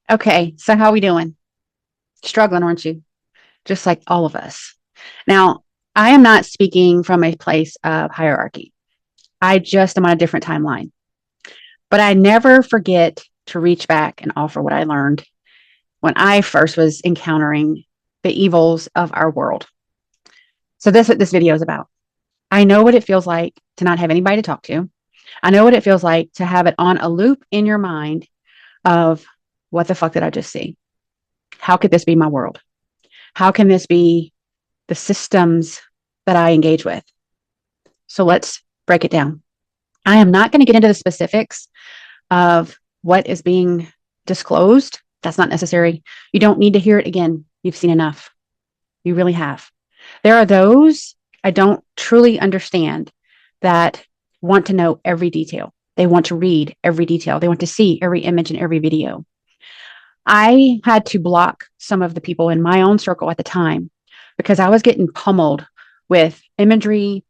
Okay, so how we doing? Struggling, aren't you? Just like all of us. Now, I am not speaking from a place of hierarchy. I just am on a different timeline. But I never forget to reach back and offer what I learned when I first was encountering the evils of our world. So this is what this video is about. I know what it feels like to not have anybody to talk to. I know what it feels like to have it on a loop in your mind of what the fuck did I just see? How could this be my world? How can this be the systems that I engage with? So let's break it down. I am not going to get into the specifics of what is being disclosed. That's not necessary. You don't need to hear it again. You've seen enough. You really have. There are those I don't truly understand that want to know every detail. They want to read every detail. They want to see every image and every video. I had to block some of the people in my own circle at the time because I was getting pummeled with imagery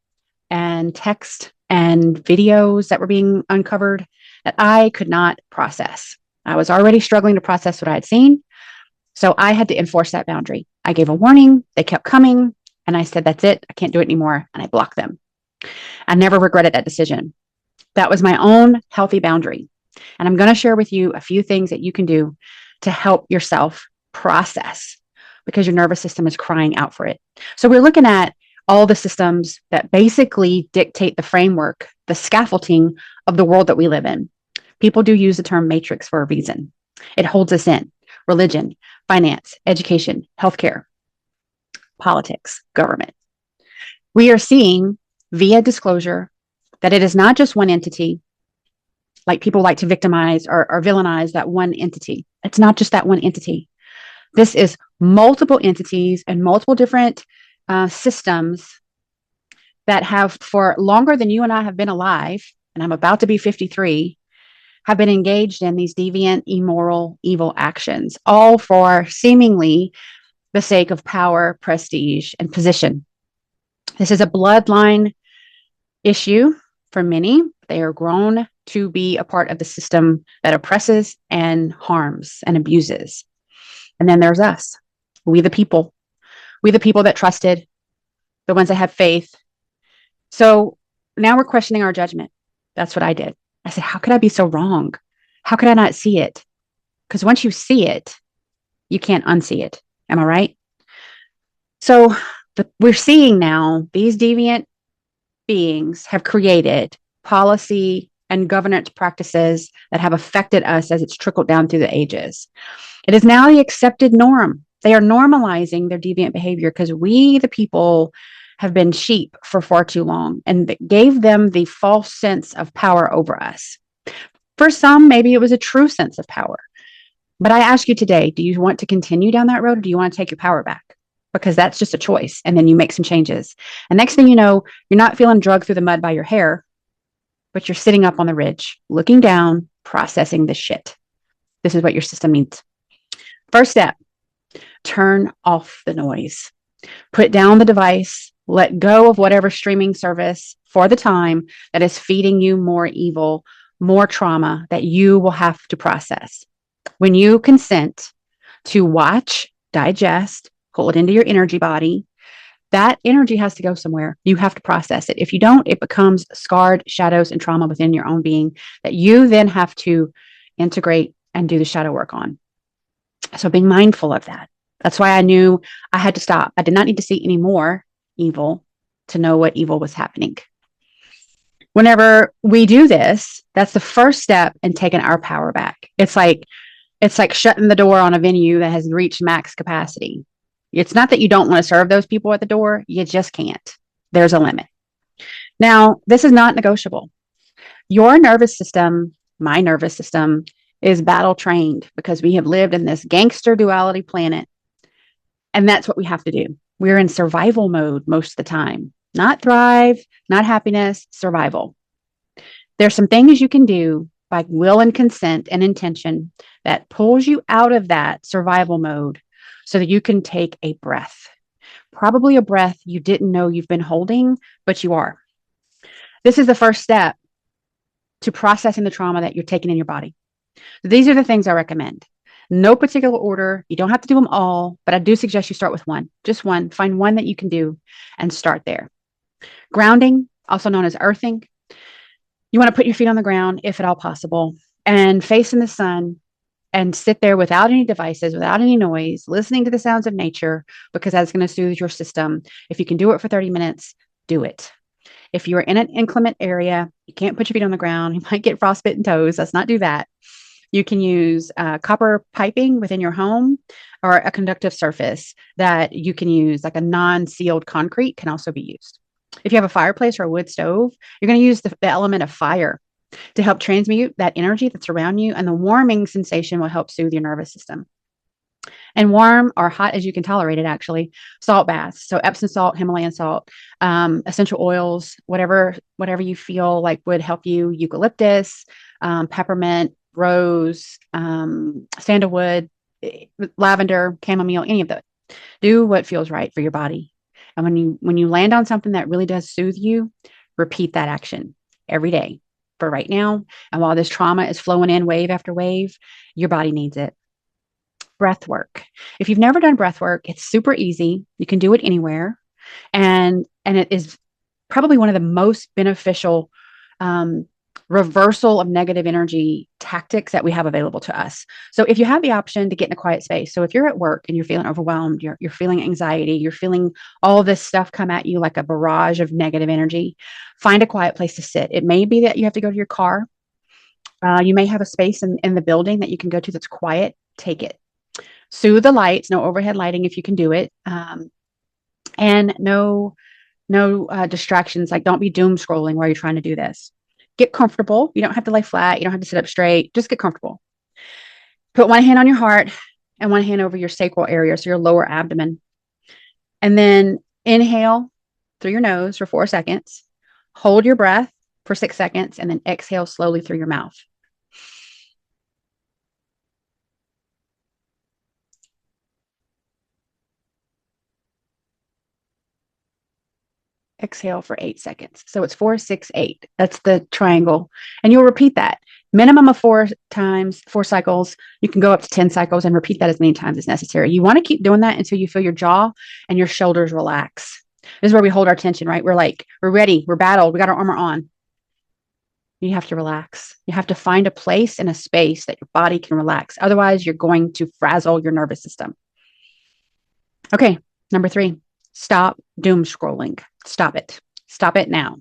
and text and videos that were being uncovered that I could not process. I was already struggling to process what I had seen. So I had to enforce that boundary. I gave a warning. They kept coming. And I said, that's it. I can't do it anymore. And I blocked them. I never regretted that decision. That was my own healthy boundary. And I'm going to share with you a few things that you can do to help yourself process because your nervous system is crying out for it. So we're looking at all the systems that basically dictate the framework, the scaffolding of the world that we live in. People do use the term matrix for a reason. It holds us in religion, finance, education, healthcare, politics, government. We are seeing via disclosure that it is not just one entity, like people like to victimize or villainize that one entity. It's not just that one entity. This is multiple entities and multiple different systems that have, for longer than you and I have been alive, and I'm about to be 53, have been engaged in these deviant, immoral, evil actions, all for seemingly the sake of power, prestige, and position. This is a bloodline issue for many. They are grown to be a part of the system that oppresses and harms and abuses. And then there's us, we the people that trusted, the ones that have faith. So now we're questioning our judgment. That's what I did. I said, how could I be so wrong? How could I not see it? Because once you see it, you can't unsee it. Am I right? So we're seeing now these deviant beings have created policy and governance practices that have affected us as it's trickled down through the ages. It is now the accepted norm. They are normalizing their deviant behavior because we, the people, have been sheep for far too long and gave them the false sense of power over us. For some, maybe it was a true sense of power. But I ask you today, do you want to continue down that road or do you want to take your power back? Because that's just a choice. And then you make some changes. And next thing you know, you're not feeling drugged through the mud by your hair, but you're sitting up on the ridge, looking down, processing the shit. This is what your system needs. First step, turn off the noise. Put down the device. Let go of whatever streaming service for the time that is feeding you more evil, more trauma that you will have to process. When you consent to watch, digest, pull it into your energy body, that energy has to go somewhere. You have to process it. If you don't, it becomes scarred shadows and trauma within your own being that you then have to integrate and do the shadow work on. So being mindful of that. That's why I knew I had to stop. I did not need to see any more evil to know what evil was happening. Whenever we do this, that's the first step in taking our power back. It's like shutting the door on a venue that has reached max capacity. It's not that you don't want to serve those people at the door. You just can't. There's a limit. Now, this is not negotiable. Your nervous system, my nervous system, is battle trained because we have lived in this gangster duality planet. And that's what we have to do. We're in survival mode most of the time, not thrive, not happiness, survival. There's some things you can do by will and consent and intention that pulls you out of that survival mode so that you can take a breath, probably a breath you didn't know you've been holding, but you are. This is the first step to processing the trauma that you're taking in your body. These are the things I recommend. No particular order. You don't have to do them all, but I do suggest you start with one, just one. Find one that you can do and start there. Grounding, also known as earthing. You want to put your feet on the ground if at all possible and face in the sun and sit there without any devices, without any noise, listening to the sounds of nature, because that's going to soothe your system. If you can do it for 30 minutes, do it. If you're in an inclement area, you can't put your feet on the ground. You might get frostbitten toes. Let's not do that. You can use copper piping within your home or a conductive surface that you can use, like a non-sealed concrete can also be used. If you have a fireplace or a wood stove, you're going to use the element of fire to help transmute that energy that's around you, and the warming sensation will help soothe your nervous system. And warm or hot as you can tolerate it, actually, salt baths. So Epsom salt, Himalayan salt, essential oils, whatever you feel like would help you. Eucalyptus, peppermint, rose, sandalwood, lavender, chamomile, any of those. Do what feels right for your body. And when you land on something that really does soothe you, repeat that action every day for right now. And while this trauma is flowing in wave after wave, your body needs it. Breath work. If you've never done breath work, it's super easy. You can do it anywhere. And it is probably one of the most beneficial reversal of negative energy tactics that we have available to us. So if you have the option to get in a quiet space, so if you're at work and you're feeling overwhelmed, you're feeling anxiety, you're feeling all this stuff come at you like a barrage of negative energy, find a quiet place to sit. It may be that you have to go to your car. You may have a space in the building that you can go to that's quiet. Take it. Soothe the lights, no overhead lighting if you can do it. And no distractions. Like, don't be doom scrolling while you're trying to do this. Get comfortable. You don't have to lay flat. You don't have to sit up straight. Just get comfortable. Put one hand on your heart and one hand over your sacral area, so your lower abdomen. And then inhale through your nose for 4 seconds. Hold your breath for 6 seconds, and then exhale slowly through your mouth. Exhale for 8 seconds. So it's 4, 6, 8. That's the triangle. And you'll repeat that minimum of 4 times, 4 cycles. You can go up to 10 cycles and repeat that as many times as necessary. You want to keep doing that until you feel your jaw and your shoulders relax. This is where we hold our tension, right? We're like, we're ready. We're battled. We got our armor on. You have to relax. You have to find a place and a space that your body can relax. Otherwise, you're going to frazzle your nervous system. Okay. Number 3, stop doom scrolling. Stop it. Stop it now.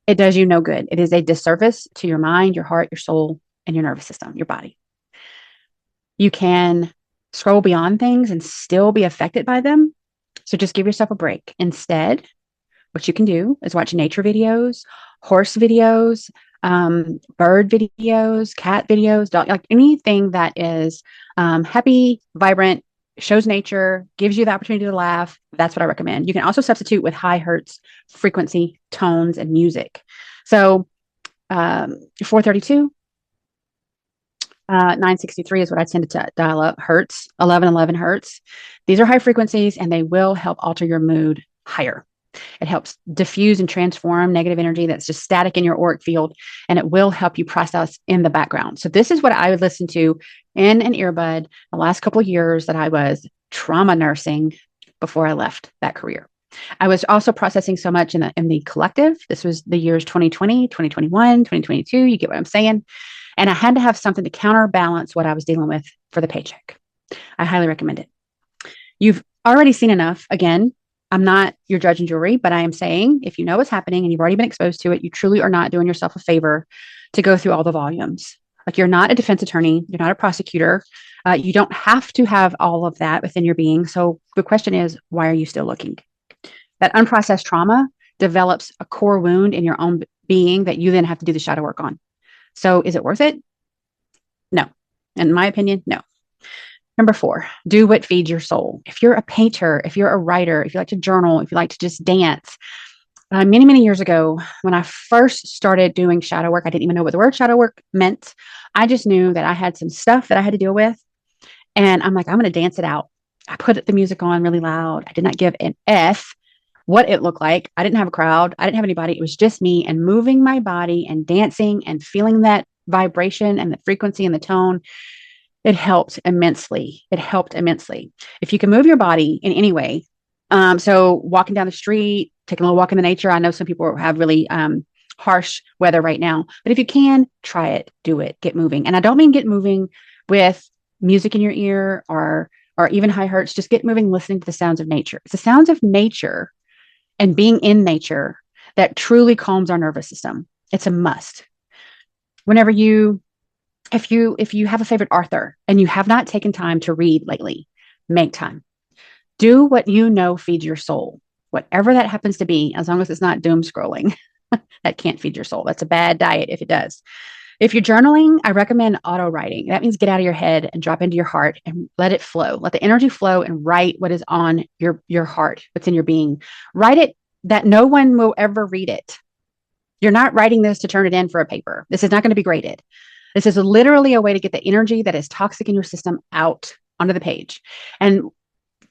It does you no good. It is a disservice to your mind, your heart, your soul, and your nervous system, your body. You can scroll beyond things and still be affected by them. So just give yourself a break. Instead, what you can do is watch nature videos, horse videos, bird videos, cat videos, dog, like anything that is happy, vibrant, shows nature, gives you the opportunity to laugh. That's what I recommend. You can also substitute with high hertz frequency, tones, and music. So 432, 963 is what I tend to dial up. Hertz, 1111 hertz. These are high frequencies, and they will help alter your mood higher. It helps diffuse and transform negative energy that's just static in your auric field, and it will help you process in the background. So this is what I would listen to in an earbud the last couple of years that I was trauma nursing before I left that career. I was also processing so much in the collective. This was the years 2020, 2021, 2022. You get what I'm saying? And I had to have something to counterbalance what I was dealing with for the paycheck. I highly recommend it. You've already seen enough. Again, I'm not your judge and jury, but I am saying if you know what's happening and you've already been exposed to it, you truly are not doing yourself a favor to go through all the volumes. Like, you're not a defense attorney. You're not a prosecutor. You don't have to have all of that within your being. So the question is, why are you still looking? That unprocessed trauma develops a core wound in your own being that you then have to do the shadow work on. So is it worth it? No. In my opinion, no. Number 4, do what feeds your soul. If you're a painter, if you're a writer, if you like to journal, if you like to just dance. Many, many years ago, when I first started doing shadow work, I didn't even know what the word shadow work meant. I just knew that I had some stuff that I had to deal with. And I'm like, I'm going to dance it out. I put the music on really loud. I did not give an F what it looked like. I didn't have a crowd. I didn't have anybody. It was just me and moving my body and dancing and feeling that vibration and the frequency and the tone. It helped immensely. It helped immensely. If you can move your body in any way, so walking down the street, taking a little walk in the nature. I know some people have really harsh weather right now, but if you can, try it, do it, get moving. And I don't mean get moving with music in your ear or even high hertz. Just get moving, listening to the sounds of nature. It's the sounds of nature and being in nature that truly calms our nervous system. It's a must. Whenever you if you have a favorite author and you have not taken time to read lately, make time. Do what you know feeds your soul, whatever that happens to be, as long as it's not doom scrolling. That can't feed your soul. That's a bad diet if it does. If you're journaling, I recommend auto writing. That means get out of your head and drop into your heart and let it flow. Let the energy flow and write what is on your heart, what's in your being. Write it that no one will ever read it. You're not writing this to turn it in for a paper. This is not going to be graded. This is literally a way to get the energy that is toxic in your system out onto the page. And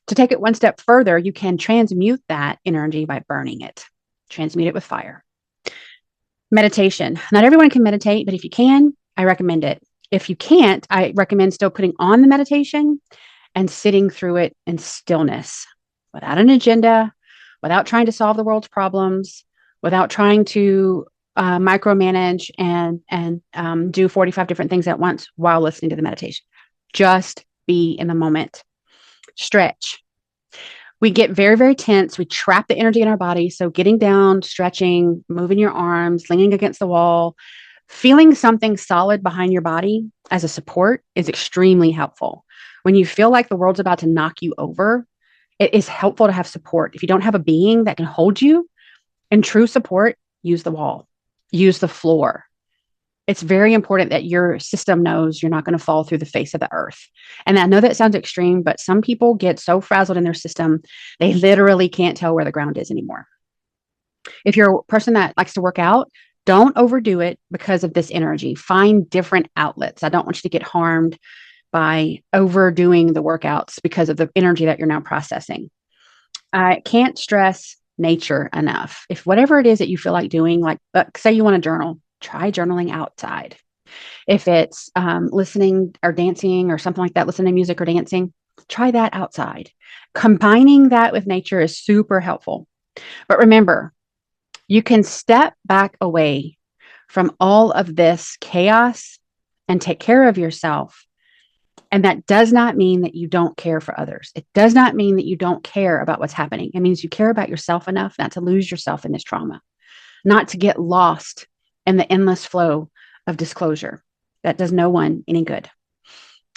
to take it one step further, you can transmute that energy by burning it. Transmute it with fire. Meditation. Not everyone can meditate, but if you can, I recommend it. If you can't, I recommend still putting on the meditation and sitting through it in stillness without an agenda, without trying to solve the world's problems, without trying to micromanage and do 45 different things at once while listening to the meditation. Just be in the moment. Stretch. We get very, very tense. We trap the energy in our body. So getting down, stretching, moving your arms, leaning against the wall, feeling something solid behind your body as a support is extremely helpful. When you feel like the world's about to knock you over, it is helpful to have support. If you don't have a being that can hold you in true support, use the wall, use the floor. It's very important that your system knows you're not going to fall through the face of the earth. And I know that sounds extreme, but some people get so frazzled in their system, they literally can't tell where the ground is anymore. If you're a person that likes to work out, don't overdo it because of this energy. Find different outlets. I don't want you to get harmed by overdoing the workouts because of the energy that you're now processing. I can't stress nature enough. If whatever it is that you feel like doing, like say you want to journal, try journaling outside. If it's listening or dancing or something like that, listening to music or dancing, try that outside. Combining that with nature is super helpful. But remember, you can step back away from all of this chaos and take care of yourself. And that does not mean that you don't care for others. It does not mean that you don't care about what's happening. It means you care about yourself enough not to lose yourself in this trauma, not to get lost in the endless flow of disclosure that does no one any good.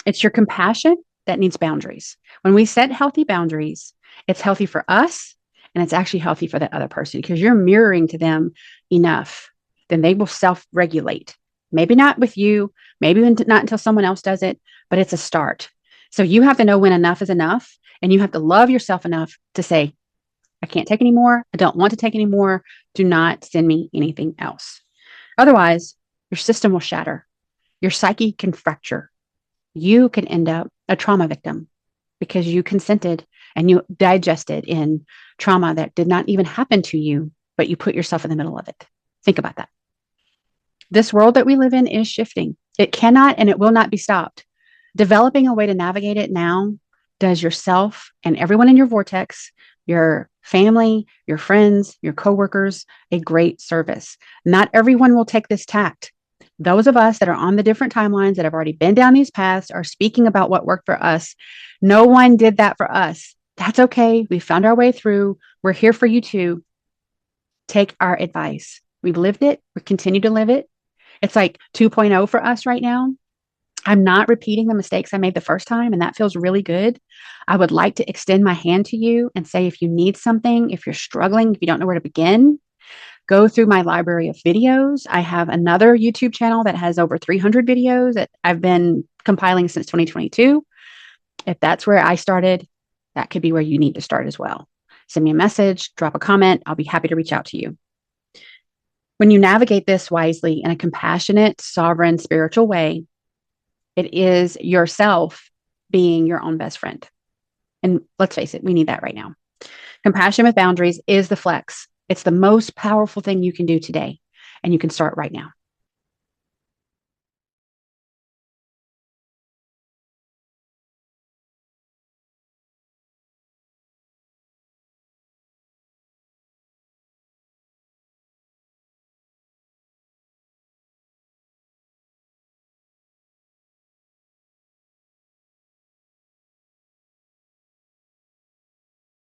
It's your compassion that needs boundaries. When we set healthy boundaries, it's healthy for us and it's actually healthy for the other person because you're mirroring to them enough. Then they will self-regulate. Maybe not with you, maybe not until someone else does it, but it's a start. So you have to know when enough is enough, and you have to love yourself enough to say, I can't take any more. I don't want to take any more. Do not send me anything else. Otherwise, your system will shatter. Your psyche can fracture. You can end up a trauma victim because you consented and you digested in trauma that did not even happen to you, but you put yourself in the middle of it. Think about that. This world that we live in is shifting. It cannot and it will not be stopped. Developing a way to navigate it now does yourself and everyone in your vortex, your family, your friends, your coworkers, a great service. Not everyone will take this tact. Those of us that are on the different timelines that have already been down these paths are speaking about what worked for us. No one did that for us. That's okay. We found our way through. We're here for you too. Take our advice. We've lived it. We continue to live it. It's like 2.0 for us right now. I'm not repeating the mistakes I made the first time, and that feels really good. I would like to extend my hand to you and say, if you need something, if you're struggling, if you don't know where to begin, go through my library of videos. I have another YouTube channel that has over 300 videos that I've been compiling since 2022. If that's where I started, that could be where you need to start as well. Send me a message, drop a comment. I'll be happy to reach out to you. When you navigate this wisely in a compassionate, sovereign, spiritual way, it is yourself being your own best friend. And let's face it, we need that right now. Compassion with boundaries is the flex. It's the most powerful thing you can do today. And you can start right now.